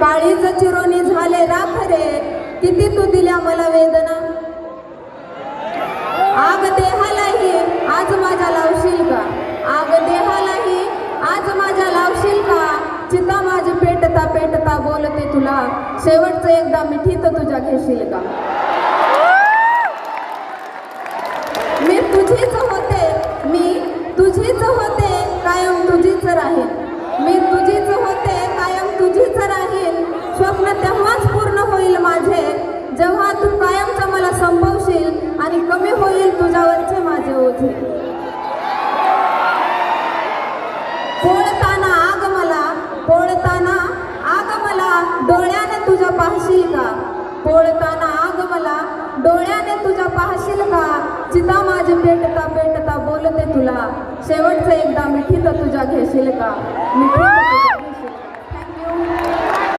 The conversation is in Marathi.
काळीज चिरोनी झाले राख रे, किती तू दिल्या मला वेदना. आग देहालाही आज माझ्या लावशील का, आग देहालाही आज माझ्या लावशील का. चिता माझी पेटता पेटता बोलते तुला, शेवटचं एकदा मिठीत तुझ्या घेशील का. मी तुझीच होते, मी तुझीच होते, कायम तुझीच राहील. मी तुझीच होते, कायम तुझीच राहील. स्वप्न तेव्हाच पूर्ण होईल माझे, जेव्हा तू कायमचं मला संपवशील आणि कमी होईल तुझ्यावरचे माझे ओझे. पोळताना आग मला, पोळताना आग मला, डोळ्याने तुझ्या पाहशील का. पोळताना आग मला, डोळ्याने तुझ्या पाहशील का. चिता माझी पेटता पेटता बोलते तुला, शेवटचं एकदा मिठीत तुझ्या घेशील का. मिठीत तुझ्या